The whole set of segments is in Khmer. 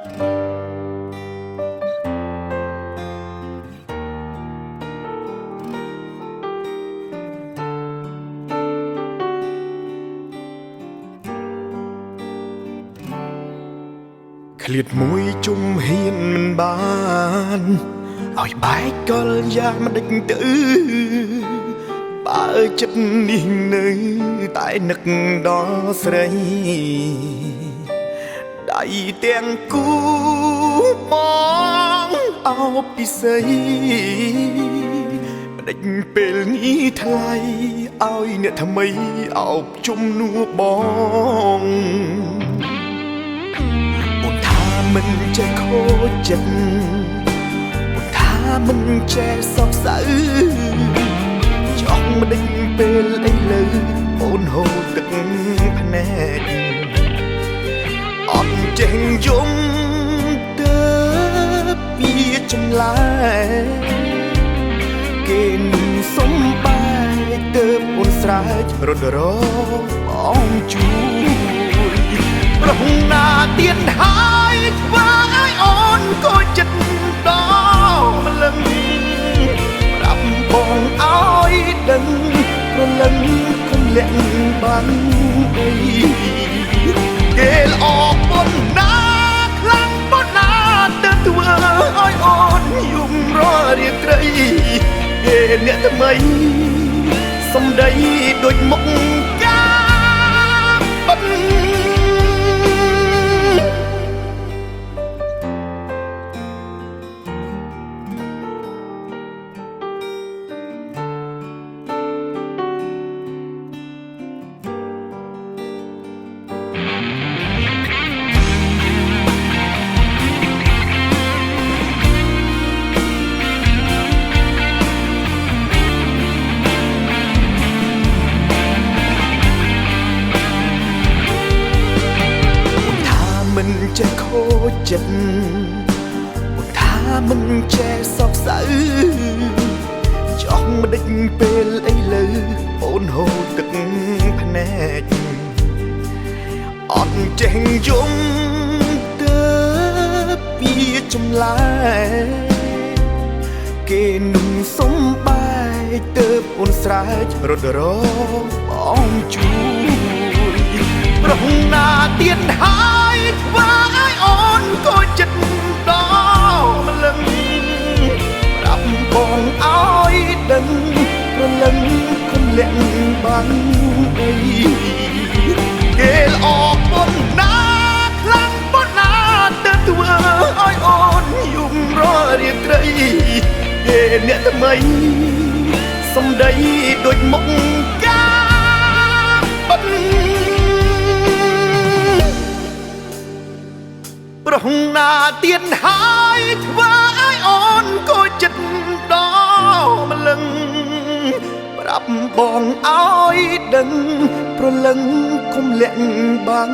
ឃ្លាតមួយជុំហ៊ានមិនបានឲ្យបែកកលយ៉ាងមិនដេចទៅបើចិត្តនេះនៅតែនឹកដល់ស្រីដៃទាំងគូបងអោបពិសីមិនដេចពេលនេះថ្លៃឲ្យអ្នកថ្មីអោបជំនួសបងមិនចេះខូចចិត្តពុទ្ធថាមិនចេះសោកសៅចង់មិនដេញពេលអីលើអូនហូរទឹកភ្នែកអត់ចេះយំទៅពីចម្លែកគេនឹងសំបាយទៅអូនស្រែករត់របងជួយប្រហណាទៀតហើយធ្វើឲ្យអូនក៏ចិត្តដល់ម្លឹងប្រាប់បងឲ្យដឹងព្រលឹងគុំលាក់បាំងអីគេល្អប៉ុណ្ណាខ្លាំងប៉ុណ្ណាទៅធ្វើឲ្យអូនយំរាល់រាត្រីគេអ្នកថ្មីសំដីដូចមុខកាបិទមិនចេះខូចចិត្តពុទ្ធថាមិនចេះសោកសៅចង់មិនដេញពេលអីលើអូនហូរទឹកភ្នែកអត់ចេះយំទៅពីចម្លែកគេនឹងសំបាយទៅអូនស្រែករត់របងជួយប្រហណាទៀតហើយធ្វើឲ្យអូនក៏ចិត្តដល់ម្លឹងប្រាប់បងឲ្យដឹងព្រលឹងគុំលាក់បាំងអីគេល្អប៉ុណ្ណាខ្លាំងប៉ុណ្ណាទៅធ្វើឲ្យអូនយំរាល់រាត្រីគេអ្នកថ្មីសំដីដូចមុខកាបិទប្រហណាទៀតហើយធ្វើឲ្យអូនក៏ចិត្តដល់ម្លឹងប្រាប់បងឲ្យដឹងព្រលឹងគុំលាក់បាំង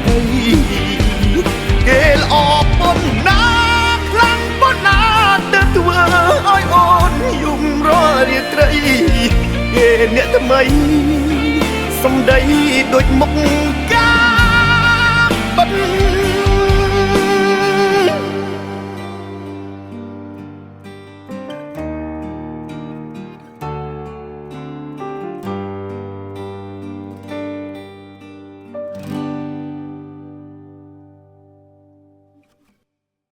អីគេល្អប៉ុណ្ណាខ្លាំងប៉ុណ្ណាទៅធ្វើឲ្យអូនយំរាល់រាត្រីគេអ្នកថ្មីសំដីដូចមុខ